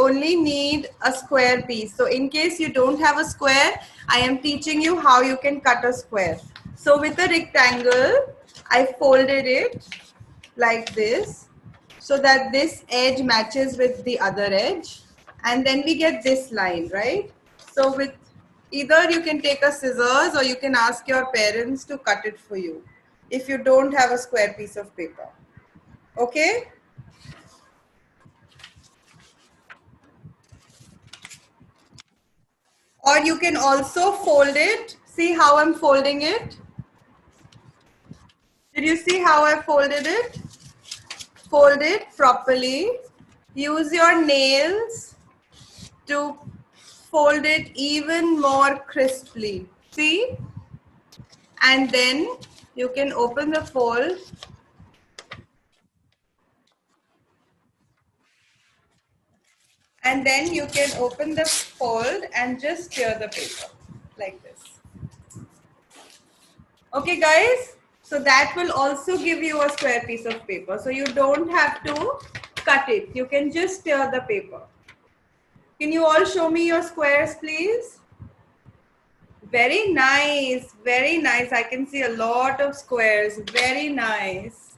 only need a square piece. So in case you don't have a square, I am teaching you how you can cut a square. So with a rectangle, I folded it like this so that this edge matches with the other edge, and then we get this line, right? So with either you can take a scissors or you can ask your parents to cut it for you if you don't have a square piece of paper. Okay? Or you can also fold it. See how I'm folding it? Did you see how I folded it? Fold it properly. Use your nails to fold it even more crisply. See? And then you can open the fold. And then you can open the fold and just tear the paper like this. Okay, guys? So that will also give you a square piece of paper. So you don't have to cut it. You can just tear the paper. Can you all show me your squares, please? Very nice. Very nice. I can see a lot of squares. Very nice.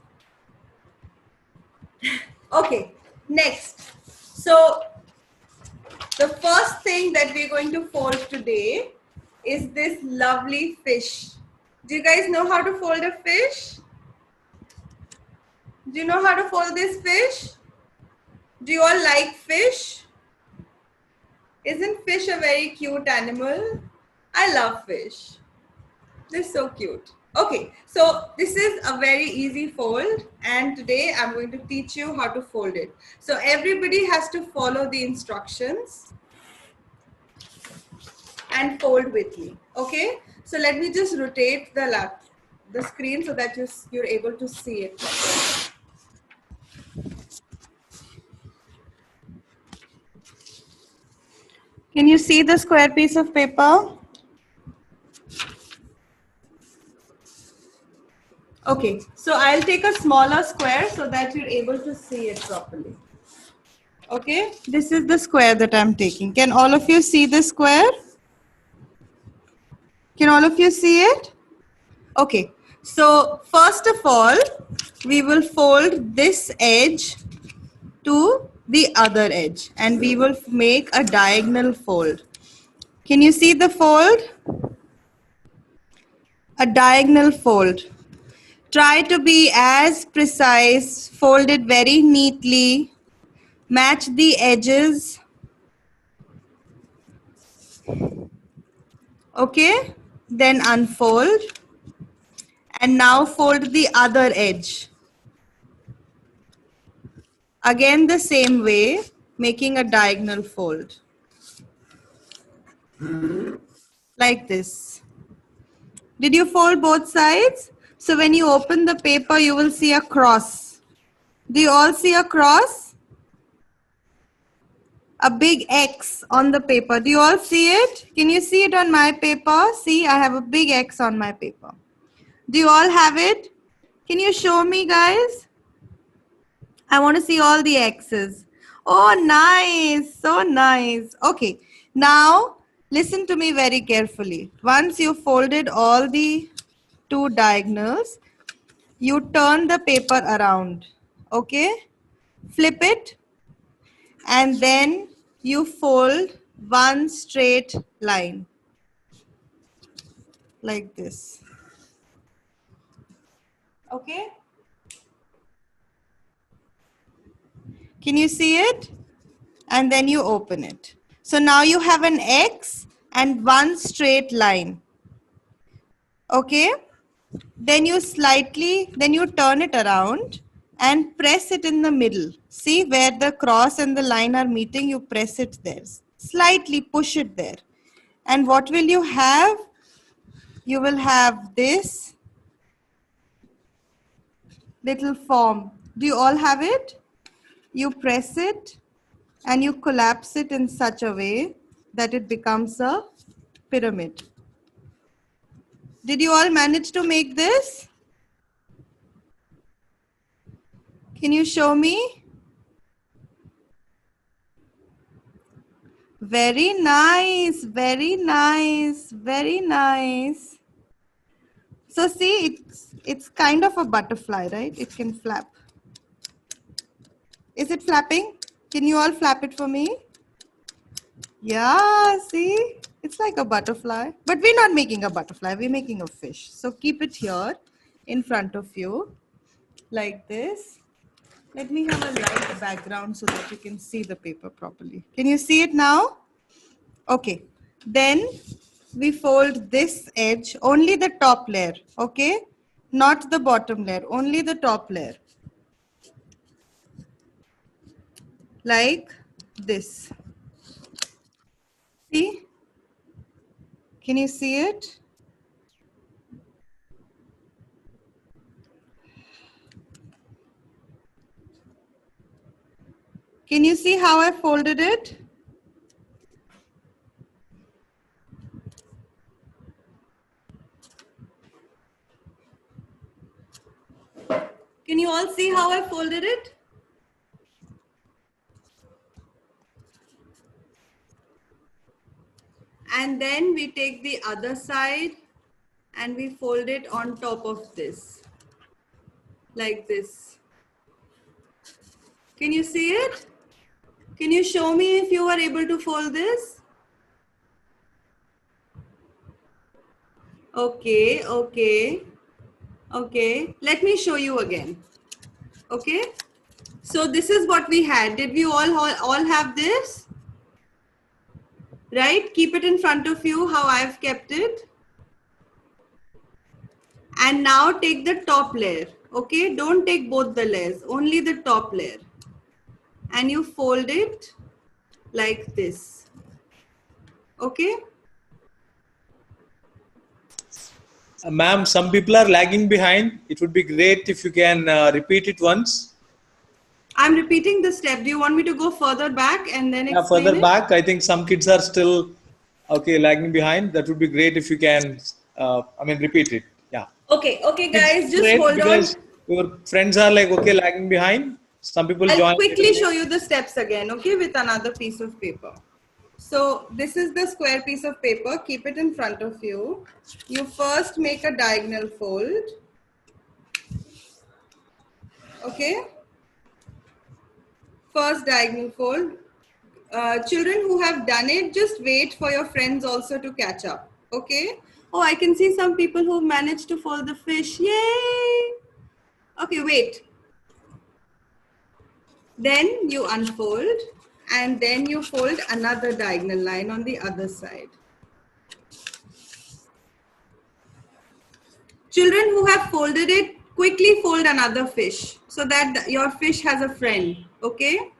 Okay, next. So the first thing that we're going to fold today is this lovely fish. Do you guys know how to fold a fish? Do you know how to fold this fish? Do you all like fish? Isn't fish a very cute animal? I love fish. They're so cute. Okay, so this is a very easy fold, and today I'm going to teach you how to fold it. So everybody has to follow the instructions and fold with me. Okay, so let me just rotate the screen so that you're able to see it. Can you see the square piece of paper? Okay, so I'll take a smaller square so that you're able to see it properly. Okay, this is the square that I'm taking. Can all of you see the square? Can all of you see it? Okay, so first of all, we will fold this edge to the other edge and we will make a diagonal fold. Can you see the fold? A diagonal fold. Try to be as precise, fold it very neatly, match the edges. Okay, then unfold and now fold the other edge. Again the same way, making a diagonal fold. Like this. Did you fold both sides? So when you open the paper, you will see a cross. Do you all see a cross? A big X on the paper. Do you all see it? Can you see it on my paper? See, I have a big X on my paper. Do you all have it? Can you show me, guys? I want to see all the X's. Oh, nice. So nice. Okay. Now, listen to me very carefully. Once you folded all the two diagonals, you turn the paper around. Okay? Flip it. And then you fold one straight line. Like this. Okay? Can you see it? And then you open it. So now you have an X and one straight line. Okay? Then you turn it around and press it in the middle. See where the cross and the line are meeting, you press it there. Slightly push it there. And what will you have? You will have this little form. Do you all have it? You press it and you collapse it in such a way that it becomes a pyramid. Did you all manage to make this? Can you show me? Very nice, very nice, very nice. So see, it's kind of a butterfly, right? It can flap. Is it flapping? Can you all flap it for me? Yeah, see? It's like a butterfly. But we're not making a butterfly, we're making a fish. So keep it here in front of you, like this. Let me have a light background so that you can see the paper properly. Can you see it now? Okay. Then we fold this edge, only the top layer, okay? Not the bottom layer, only the top layer. Like this. See? Can you see it? Can you see how I folded it? Can you all see how I folded it? And then we take the other side and we fold it on top of this, like this. Can you see it? Can you show me if you were able to fold this? Okay, okay, okay. Let me show you again. Okay. So this is what we had. Did we all have this? Right? Keep it in front of you how I've kept it. And now take the top layer. Okay. Don't take both the layers, only the top layer. And you fold it like this. Okay. Ma'am, some people are lagging behind. It would be great if you can repeat it once. I'm repeating the step. Do you want me to go further back and then explain further it? back, I think some kids are still lagging behind. That would be great if you can, repeat it. Yeah. Okay, okay, It's guys, just great hold on. because your friends are like, okay, lagging behind. Some people I'll join. quickly show you the steps again, okay, with another piece of paper. So this is the square piece of paper. Keep it in front of you. You first make a diagonal fold. Okay. First diagonal fold. Children who have done it, just wait for your friends also to catch up. Okay. Oh, I can see some people who managed to fold the fish. Yay. Okay, wait. Then you unfold and then you fold another diagonal line on the other side. Children who have folded it, quickly fold another fish so that your fish has a friend. Okay?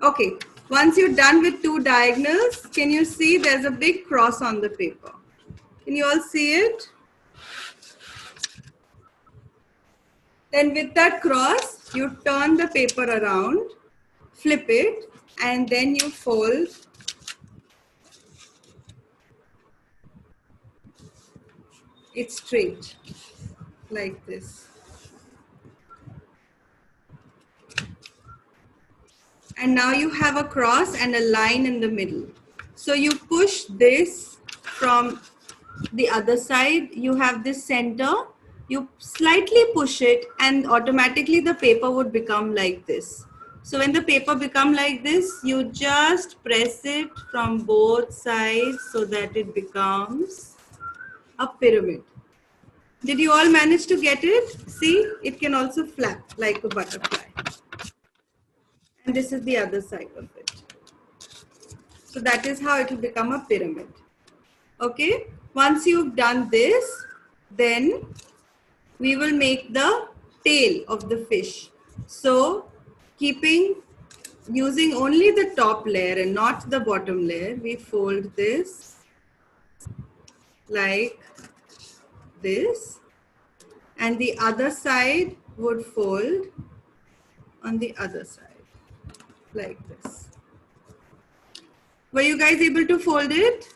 Okay. Once you're done with two diagonals, can you see there's a big cross on the paper? Can you all see it? Then with that cross, you turn the paper around, flip it, and then you fold it straight like this. And now you have a cross and a line in the middle. So you push this from the other side, you have this center, you slightly push it and automatically the paper would become like this. So when the paper become like this, you just press it from both sides so that it becomes a pyramid. Did you all manage to get it? See, it can also flap like a butterfly. And this is the other side of it. So that is how it will become a pyramid. Okay. Once you've done this, then we will make the tail of the fish. So using only the top layer and not the bottom layer, we fold this like this. And the other side would fold on the other side like this. Were you guys able to fold it?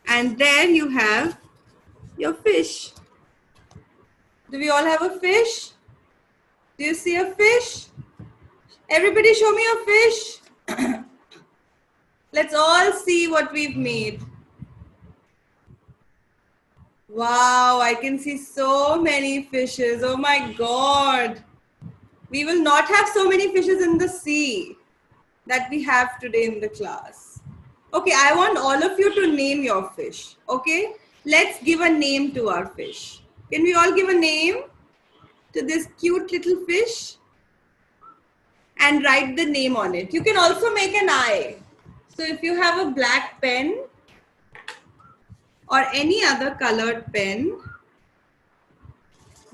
And there you have your fish. Do we all have a fish? Do you see a fish? Everybody show me a fish. Let's all see what we've made. Wow, I can see so many fishes. Oh my God. We will not have so many fishes in the sea that we have today in the class. Okay, I want all of you to name your fish. Okay, let's give a name to our fish. Can we all give a name to this cute little fish? And write the name on it. You can also make an eye. So if you have a black pen or any other colored pen,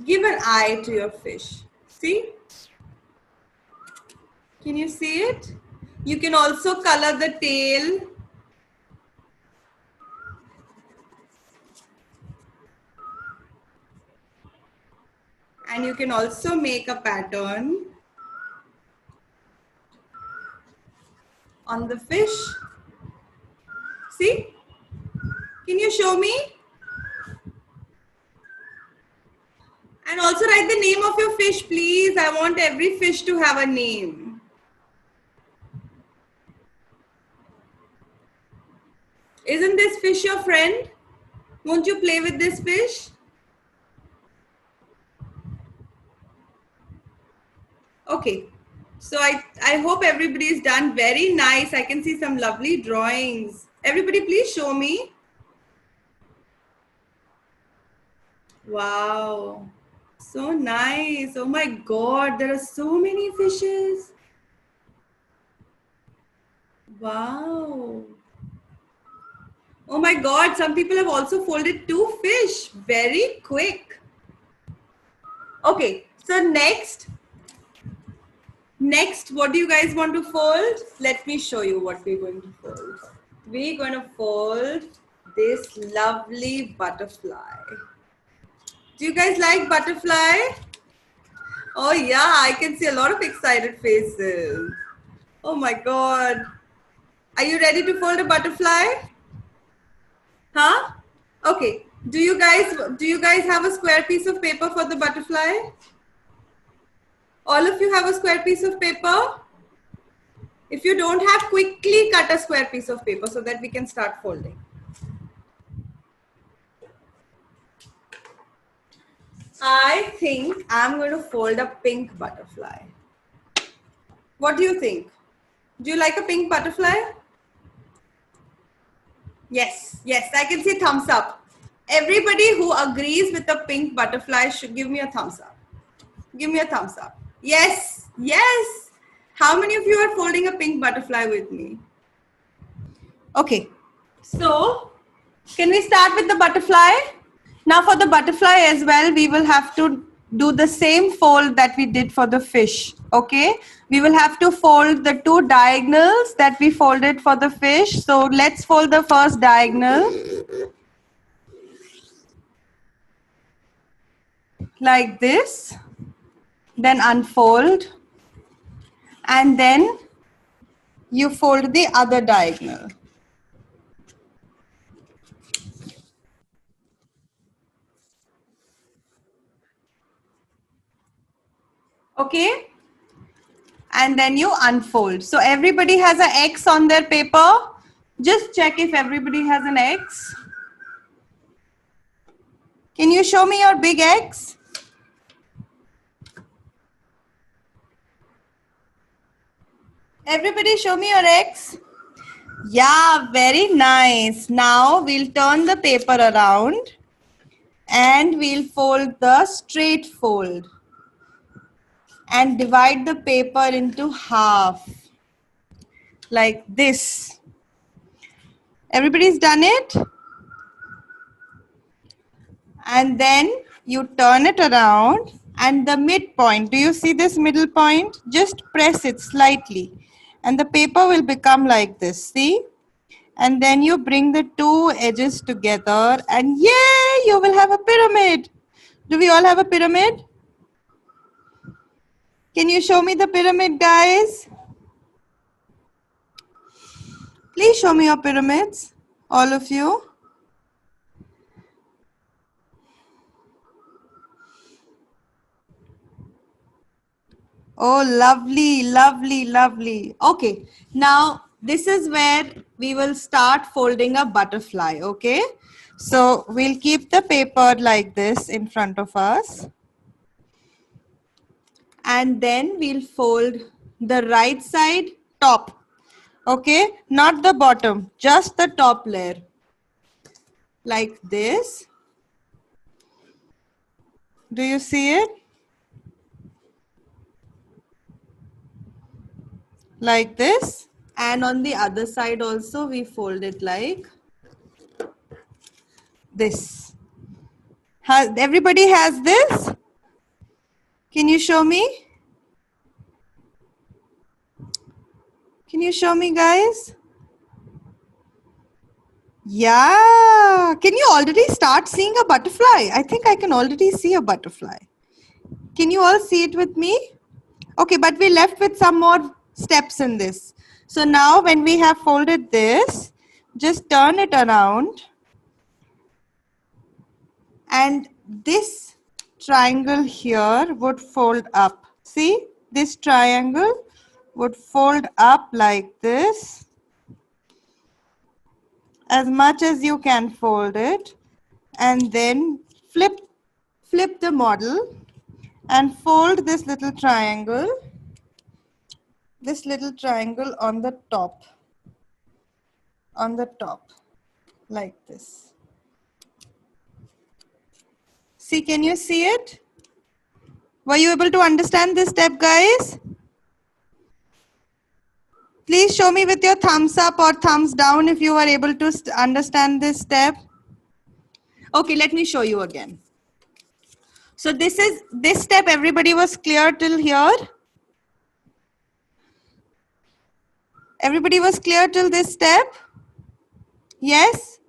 give an eye to your fish. See? Can you see it? You can also color the tail. And you can also make a pattern on the fish. See? Can you show me? And also write the name of your fish, please. I want every fish to have a name. Isn't this fish your friend? Won't you play with this fish? Okay. So I hope everybody is done. Very nice. I can see some lovely drawings. Everybody, please show me. Wow. So nice. Oh my God. There are so many fishes. Wow. Oh my God. Some people have also folded 2 fish. Very quick. Okay. So next, what do you guys want to fold? Let me show you what we're going to fold. We're going to fold this lovely butterfly. Do you guys like butterfly? Oh yeah, I can see a lot of excited faces. Oh my God. Are you ready to fold a butterfly? Huh? Okay. Do you guys have a square piece of paper for the butterfly? All of you have a square piece of paper? If you don't have, quickly cut a square piece of paper so that we can start folding. I think I'm going to fold a pink butterfly. What do you think? Do you like a pink butterfly? Yes, yes, I can see thumbs up. Everybody who agrees with the pink butterfly should give me a thumbs up. Give me a thumbs up. Yes, yes. How many of you are folding a pink butterfly with me? Okay, so can we start with the butterfly? Now for the butterfly as well, we will have to do the same fold that we did for the fish, okay? We will have to fold the 2 diagonals that we folded for the fish. So let's fold the first diagonal. Like this. Then unfold. And then you fold the other diagonal. Okay? And then you unfold. So everybody has an X on their paper. Just check if everybody has an X. Can you show me your big X? Everybody show me your X. Yeah, very nice. Now we'll turn the paper around and we'll fold the straight fold and divide the paper into half like this. Everybody's done it? And then you turn it around and the midpoint, do you see this middle point? Just press it slightly and the paper will become like this, see? And then you bring the 2 edges together and yay, you will have a pyramid. Do we all have a pyramid? Can you show me the pyramid, guys? Please show me your pyramids, all of you. Oh, lovely, lovely, lovely. Okay, now this is where we will start folding a butterfly, okay? So we'll keep the paper like this in front of us. And then we'll fold the right side top, okay? Not the bottom, just the top layer. Like this. Do you see it? Like this. And on the other side also we fold it like this. Everybody has this? Can you show me? Can you show me, guys? Yeah. Can you already start seeing a butterfly? I think I can already see a butterfly. Can you all see it with me? Okay, but we left with some more steps in this. So now when we have folded this, just turn it around. And this triangle here would fold up. See, this triangle would fold up like this. As much as you can fold it, and then flip the model and fold this little triangle on the top, like this. See, can you see it? Were you able to understand this step, guys? Please show me with your thumbs up or thumbs down if you were able to understand this step. Okay, let me show you again. So this step, everybody was clear till here? Everybody was clear till this step? Yes?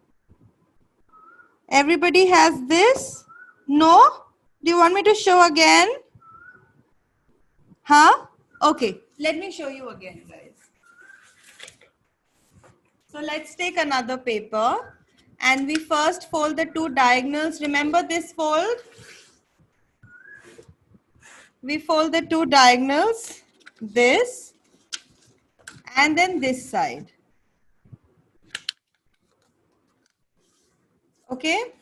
Everybody has this? No? Do you want me to show again? Huh? Okay, let me show you again, guys. So let's take another paper and we first fold the two diagonals. Remember this fold? We fold the two diagonals, this and then this side. Okay?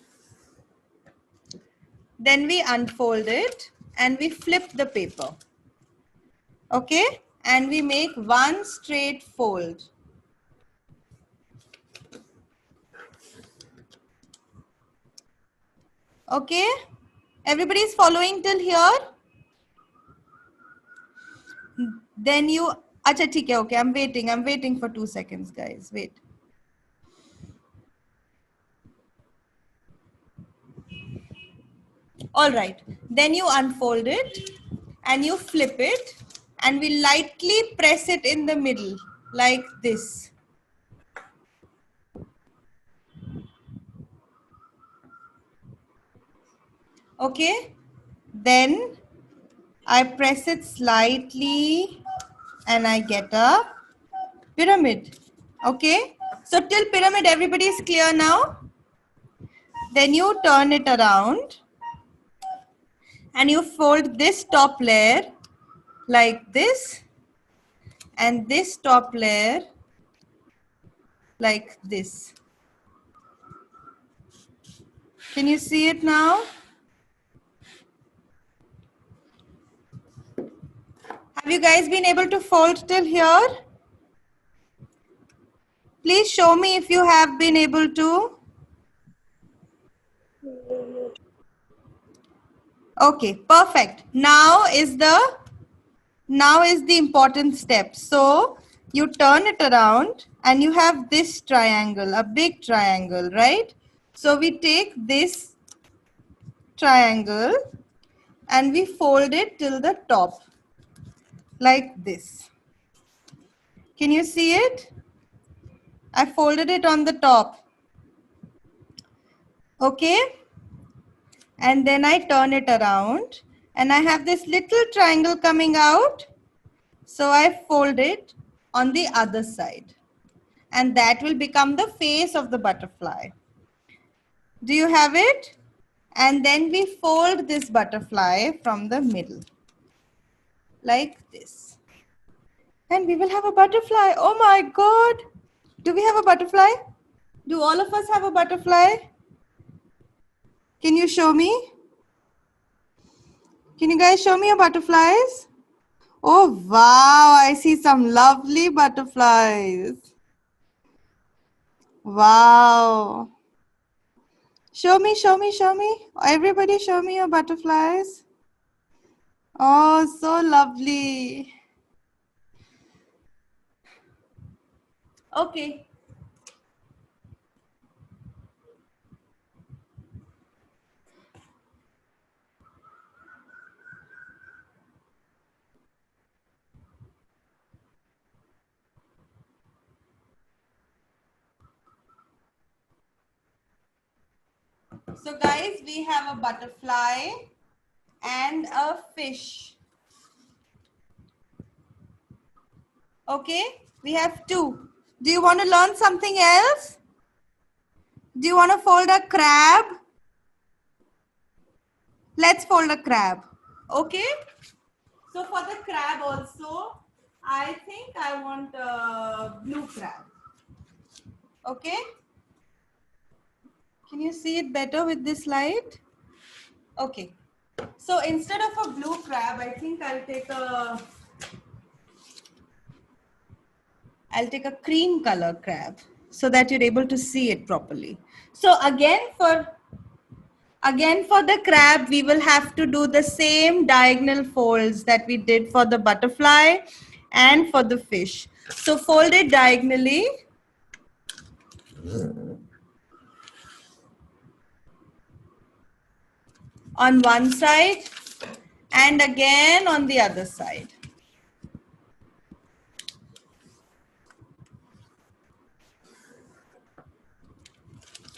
Then we unfold it and we flip the paper. Okay? And we make one straight fold. Okay? Everybody is following till here? Then you, acha, theek hai, okay, I'm waiting for 2 seconds, guys. Wait. All right. Then you unfold it and you flip it and we lightly press it in the middle like this. Okay. Then I press it slightly and I get a pyramid. Okay. So till pyramid, everybody is clear now. Then you turn it around and you fold this top layer like this and this top layer like this. Can you see it now? Have you guys been able to fold till here? Please show me if you have been able to. Okay, perfect. Now is the important step. So you turn it around and you have this triangle, a big triangle, right? So we take this triangle and we fold it till the top like this. Can you see it? I folded it on the top. Okay. And then I turn it around and I have this little triangle coming out. So I fold it on the other side and that will become the face of the butterfly. Do you have it? And then we fold this butterfly from the middle like this. And we will have a butterfly. Oh my God. Do we have a butterfly? Do all of us have a butterfly? Can you show me? Can you guys show me your butterflies? Oh wow, I see some lovely butterflies. Wow. Show me, show me, show me. Everybody show me your butterflies. Oh, so lovely. Okay. So guys, we have a butterfly and a fish. Okay, we have two. Do you want to learn something else? Do you want to fold a crab? Let's fold a crab. Okay. So for the crab also, I think I want a blue crab. Okay. Can you see it better with this light? Okay. So instead of a blue crab, I think I'll take a cream color crab so that you're able to see it properly. So again for the crab, we will have to do the same diagonal folds that we did for the butterfly and for the fish. So fold it diagonally. On one side and again on the other side.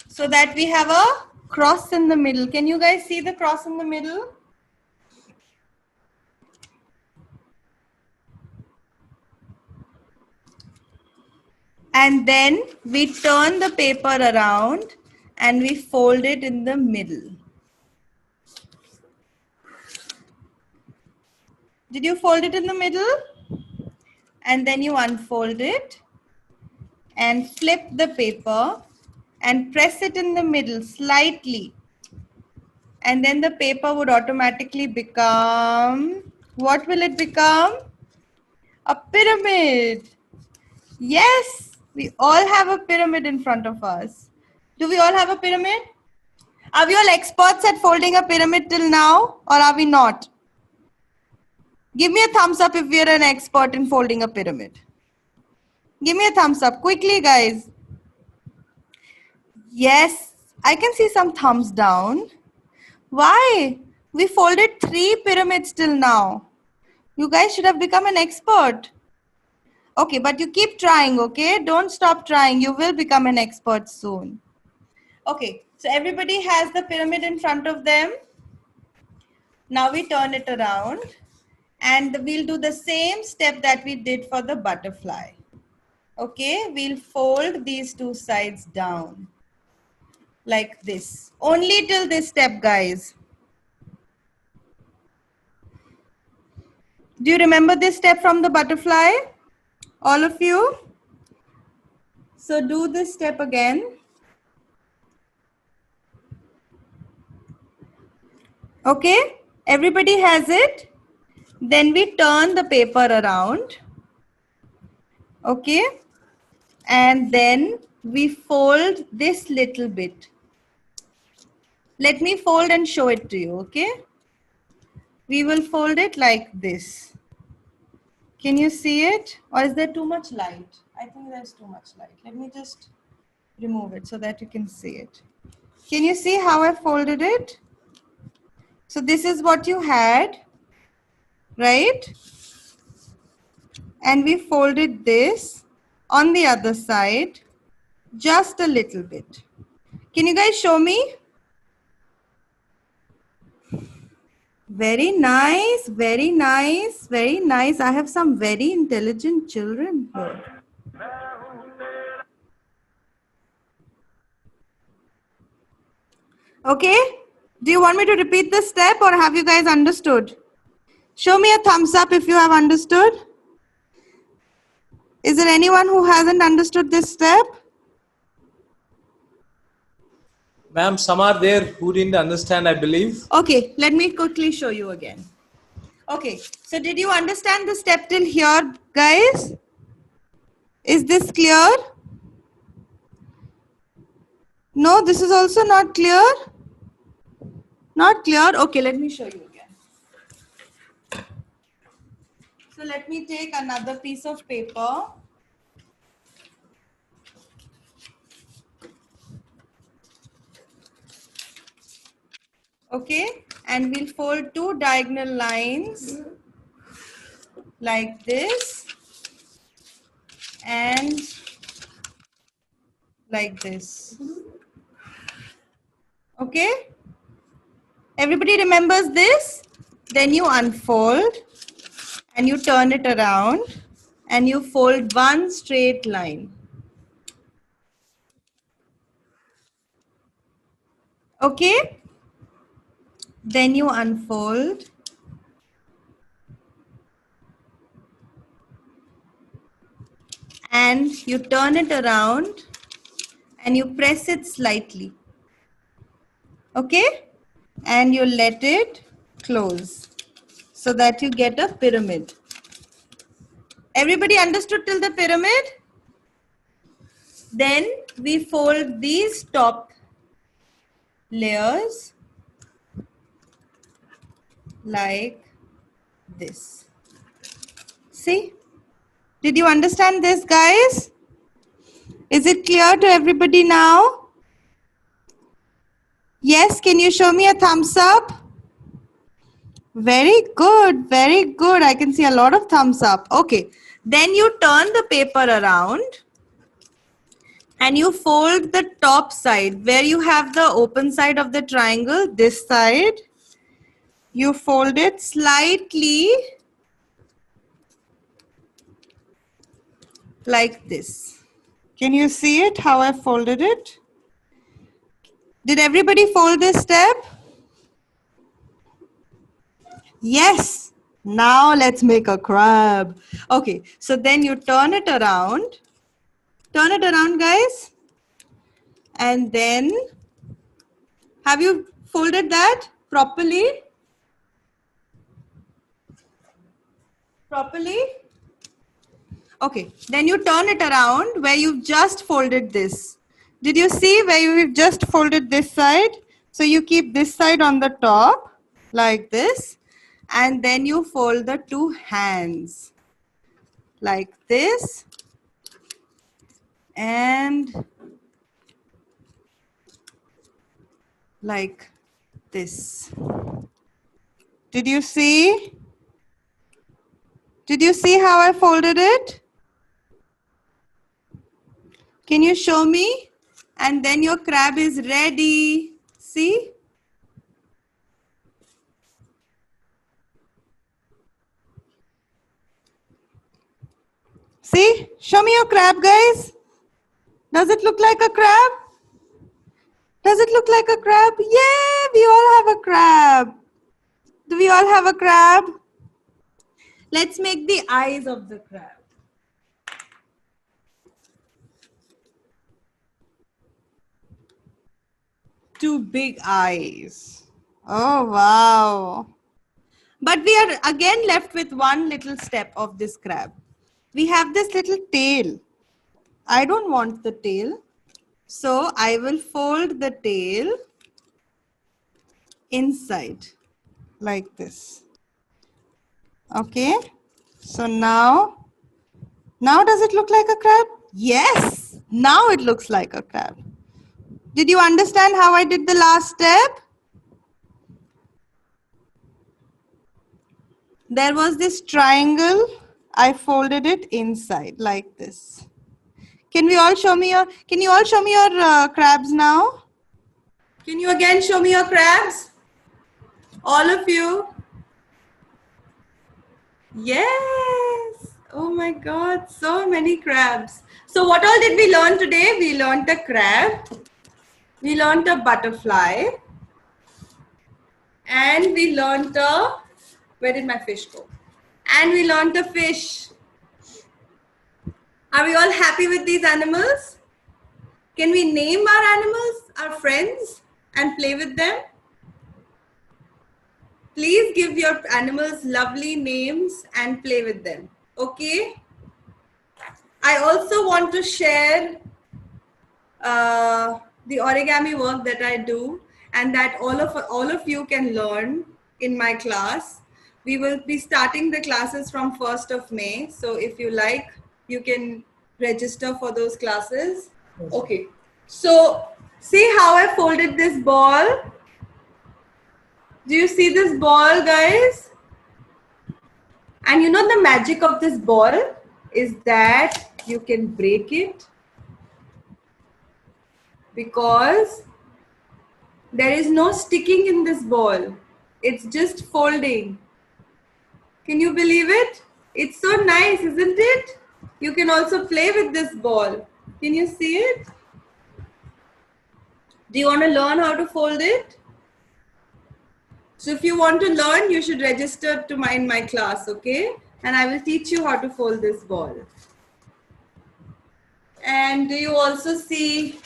So that we have a cross in the middle. Can you guys see the cross in the middle? And then we turn the paper around and we fold it in the middle. Did you fold it in the middle? And then you unfold it and flip the paper and press it in the middle slightly. And then the paper would automatically become, what will it become? A pyramid. Yes, we all have a pyramid in front of us. Do we all have a pyramid? Are we all experts at folding a pyramid till now, or are we not? Give me a thumbs up if we are an expert in folding a pyramid. Give me a thumbs up quickly, guys. Yes, I can see some thumbs down. Why? We folded 3 pyramids till now. You guys should have become an expert. Okay, but you keep trying, okay? Don't stop trying. You will become an expert soon. Okay, so everybody has the pyramid in front of them. Now we turn it around and we'll do the same step that we did for the butterfly. Okay, we'll fold these two sides down like this. Only till this step, guys. Do you remember this step from the butterfly? All of you? So do this step again. Okay, everybody has it. Then we turn the paper around. Okay, and then we fold this little bit. Let me fold and show it to you, okay? We will fold it like this. Can you see it? Or is there too much light? I think there's too much light. Let me just remove it so that you can see it. Can you see how I folded it? So this is what you had, right? And we folded this on the other side, just a little bit. Can you guys show me? Very nice, very nice, very nice. I have some very intelligent children here. Okay, do you want me to repeat this step or have you guys understood? Show me a thumbs up if you have understood. Is there anyone who hasn't understood this step? Ma'am, some are there who didn't understand, I believe. Okay, let me quickly show you again. Okay, so did you understand the step till here, guys? Is this clear? No, this is also not clear. Not clear? Okay, let me show you again. So let me take another piece of paper. Okay, and we'll fold two diagonal lines like this and like this. Okay, everybody remembers this? Then you unfold and you turn it around and you fold one straight line. Okay, then you unfold and you turn it around and you press it slightly. Okay, and you let it close so that you get a pyramid. Everybody understood till the pyramid? Then we fold these top layers like this. See? Did you understand this, guys? Is it clear to everybody now? Yes, can you show me a thumbs up? Very good, very good. I can see a lot of thumbs up. Okay, then you turn the paper around and you fold the top side where you have the open side of the triangle, this side. You fold it slightly like this. Can you see it, how I folded it? Did everybody fold this step? Yes. Now let's make a crab. Okay, so then you turn it around. Turn it around, guys. And then, have you folded that properly? Properly? Okay, then you turn it around where you've just folded this. Did you see where you've just folded this side? So you keep this side on the top like this, and then you fold the two hands like this and like this. Did you see? Did you see how I folded it? Can you show me? And then your crab is ready. See? See? Show me your crab, guys. Does it look like a crab? Does it look like a crab? Yeah, we all have a crab. Do we all have a crab? Let's make the eyes of the crab. Two big eyes. Oh, wow. But we are again left with one little step of this crab. We have this little tail. I don't want the tail. So I will fold the tail inside like this. Okay. So now does it look like a crab? Yes. Now it looks like a crab. Did you understand how I did the last step? There was this triangle. I folded it inside like this. Can you all show me your crabs now? Can you again show me your crabs? All of you? Yes. Oh my God, so many crabs. So what all did we learn today? We learned a crab. We learned a butterfly. And we learned a, where did my fish go? And we learned a fish. Are we all happy with these animals? Can we name our animals, our friends, and play with them? Please give your animals lovely names and play with them. Okay? I also want to share the origami work that I do and that all of you can learn in my class. We will be starting the classes from 1st of May. So if you like, you can register for those classes. Okay. So see how I folded this ball? Do you see this ball, guys? And you know the magic of this ball is that you can break it because there is no sticking in this ball. It's just folding. Can you believe it? It's so nice, isn't it? You can also play with this ball. Can you see it? Do you want to learn how to fold it? So if you want to learn, you should register to in my class, okay? And I will teach you how to fold this ball. And do you also see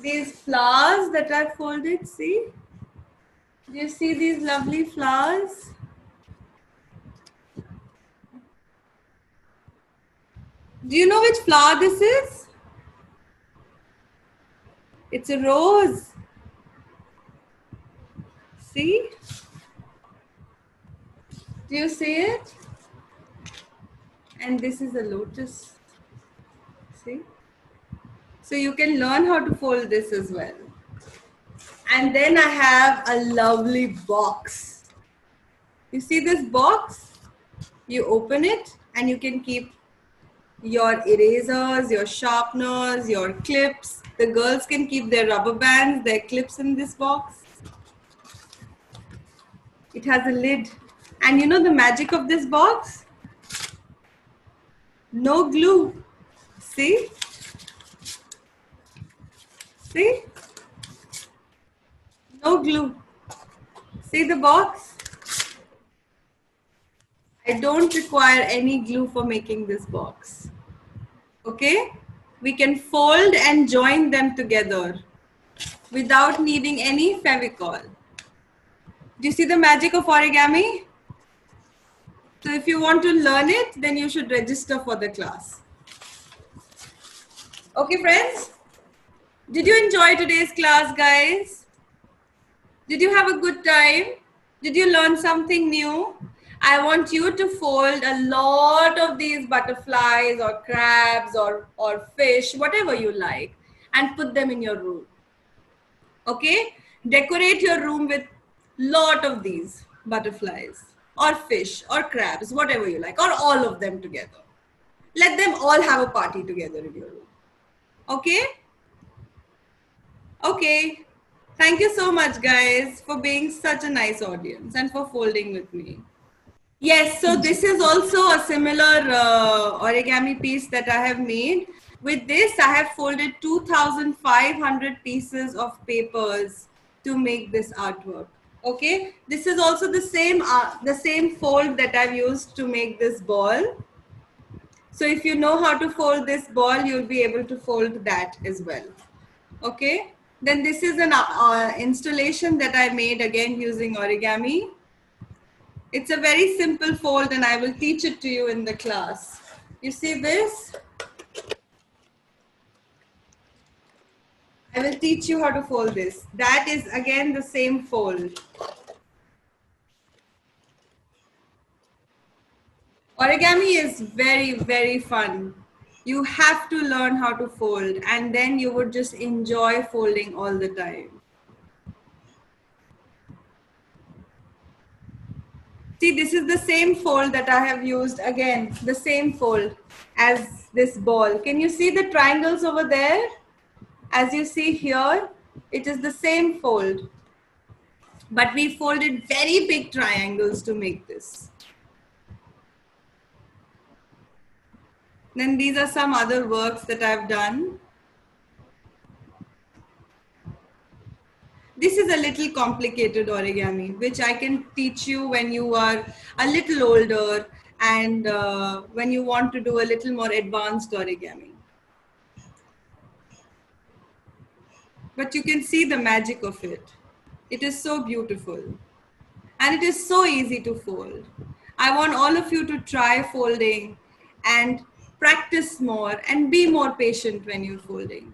these flowers that I folded? See? Do you see these lovely flowers? Do you know which flower this is? It's a rose. See? Do you see it? And this is a lotus. See? So you can learn how to fold this as well. And then I have a lovely box. You see this box? You open it and you can keep your erasers, your sharpeners, your clips. The girls can keep their rubber bands, their clips in this box. It has a lid. And you know the magic of this box? No glue. See? See? No glue. See the box? I don't require any glue for making this box. Okay? We can fold and join them together without needing any Fevicol. Do you see the magic of origami? So if you want to learn it, then you should register for the class. Okay, friends? Did you enjoy today's class, guys? Did you have a good time? Did you learn something new? I want you to fold a lot of these butterflies or crabs or fish, whatever you like, and put them in your room. Okay? Decorate your room with lot of these butterflies or fish or crabs, whatever you like, or all of them together. Let them all have a party together in your room. Okay? Okay. Thank you so much, guys, for being such a nice audience and for folding with me. Yes, so this is also a similar origami piece that I have made. With this, I have folded 2,500 pieces of papers to make this artwork. Okay, this is also the same fold that I've used to make this ball. So if you know how to fold this ball, you'll be able to fold that as well. Okay, then this is an installation that I made again using origami. It's a very simple fold and I will teach it to you in the class. You see this? I will teach you how to fold this. That is again the same fold. Origami is very, very fun. You have to learn how to fold and then you would just enjoy folding all the time. See, this is the same fold that I have used again, the same fold as this ball. Can you see the triangles over there? As you see here, it is the same fold, but we folded very big triangles to make this. Then these are some other works that I've done. This is a little complicated origami, which I can teach you when you are a little older and when you want to do a little more advanced origami. But you can see the magic of it. It is so beautiful. And it is so easy to fold. I want all of you to try folding and practice more and be more patient when you're folding.